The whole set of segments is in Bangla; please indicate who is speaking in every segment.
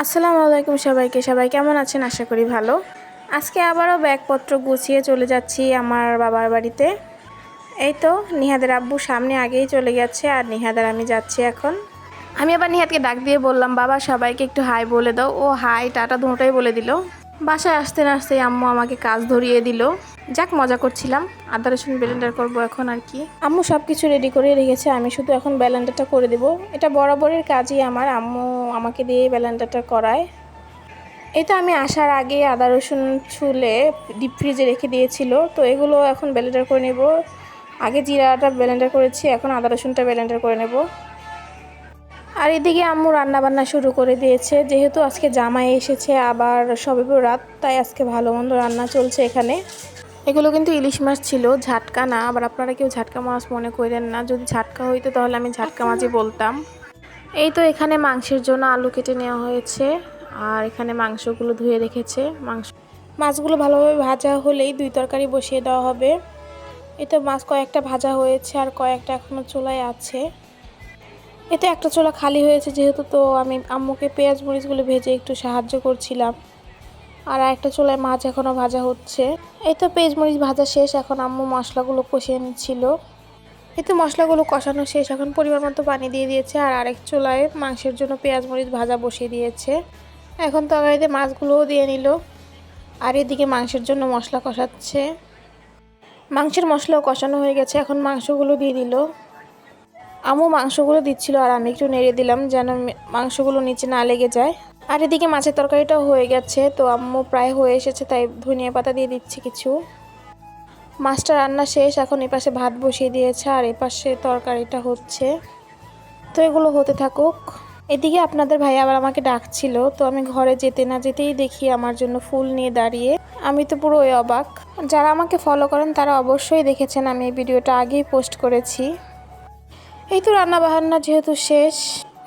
Speaker 1: আসসালামু আলাইকুম সবাইকে। সবাই কেমন আছেন? আশা করি ভালো। আজকে আবারও ব্যাগপত্র গুছিয়ে চলে যাচ্ছি আমার বাবার বাড়িতে। এই তো নিহাদের আব্বু সামনে আগেই চলে গেছে আর নিহাদ আর আমি যাচ্ছি এখন। আমি আবার নিহাদকে ডাক দিয়ে বললাম, বাবা সবাইকে একটু হাই বলে দাও। ও হাই টাটা দুটোই বলে দিল। বাসায় আসতে না আসতেই আম্মু আমাকে কাজ ধরিয়ে দিল। যাক, মজা করছিলাম। আদা রসুন ব্লেন্ডার করবো এখন আর কি। আম্মু সব কিছু রেডি করে রেখেছে, আমি শুধু এখন ব্লেন্ডারটা করে দেব। এটা বরাবরের কাজই আমার, আম্মু আমাকে দিয়ে ব্লেন্ডারটা করায়। এটা আমি আসার আগে আদা রসুন ছুলে ডিপ ফ্রিজে রেখে দিয়েছিল, তো এগুলো এখন ব্লেন্ডার করে নেব। আগে জিরাটা ব্লেন্ডার করেছি, এখন আদা রসুনটা ব্লেন্ডার করে নেব। আর এদিকে আম্মু রান্না বান্না শুরু করে দিয়েছে, যেহেতু আজকে জামাই এসেছে আবার সবে রাত, তাই আজকে ভালো মন্দ রান্না চলছে এখানে। এগুলো কিন্তু ইলিশ মাছ ছিল, ঝাটকা না। আবার আপনারা কেউ ঝাটকা মাছ মনে করেন না, যদি ঝাটকা হইতো তাহলে আমি ঝাটকা মাছই বলতাম। এই তো এখানে মাংসের জন্য আলু কেটে নেওয়া হয়েছে, আর এখানে মাংসগুলো ধুয়ে রেখেছে। মাছগুলো ভালোভাবে ভাজা হলেই দুই তরকারি বসিয়ে দেওয়া হবে। এই তো মাছ কয়েকটা ভাজা হয়েছে আর কয়েকটা এখনো চুলায় আছে। এতে একটা চুলা খালি হয়েছে যেহেতু, তো আমি আম্মুকে পেঁয়াজ মরিচগুলো ভেজে একটু সাহায্য করছিলাম। আর একটা চুলায় মাছ এখনো ভাজা হচ্ছে। এই তো পেঁয়াজ মরিচ ভাজা শেষ, এখন আম্মু মশলাগুলো কষিয়ে নিচ্ছিল। এই তো মশলাগুলো কষানো শেষ, এখন পরিমাণ মতো পানি দিয়ে দিয়েছে। আর আরেক চুলায় মাংসের জন্য পেঁয়াজ মরিচ ভাজা বসিয়ে দিয়েছে। এখন তরকারিতে মাছগুলোও দিয়ে নিল। আর এদিকে মাংসের জন্য মশলা কষাচ্ছে। মাংসের মশলাও কষানো হয়ে গেছে, এখন মাংসগুলো দিয়ে দিল। আম্মু মাংসগুলো দিচ্ছিল আর আমি একটু নেড়ে দিলাম যেন মাংসগুলো নিচে না লেগে যায়। আর এদিকে মাছের তরকারিটাও হয়ে গেছে, তো আম্মু প্রায় হয়ে এসেছে, তাই ধনিয়া পাতা দিয়ে দিচ্ছি কিছু। মাছটা রান্না শেষ, এখন এপাশে ভাত বসিয়ে দিয়েছে আর এপাশে তরকারিটা হচ্ছে। তো এগুলো হতে থাকুক। এদিকে আপনাদের ভাই আবার আমাকে ডাকছিল, তো আমি ঘরে যেতে না যেতেই দেখি আমার জন্য ফুল নিয়ে দাঁড়িয়ে। আমি তো পুরো অবাক। যারা আমাকে ফলো করেন তারা অবশ্যই দেখেছেন, আমি এই ভিডিওটা আগেই পোস্ট করেছি। এই তো রান্না বান্না যেহেতু শেষ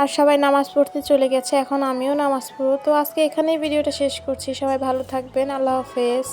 Speaker 1: আর সবাই নামাজ পড়তে চলে গেছে, এখন আমিও নামাজ পড়ব। তো আজকে এখানেই ভিডিওটা শেষ করছি। সবাই ভালো থাকবেন, আল্লাহ হাফেজ।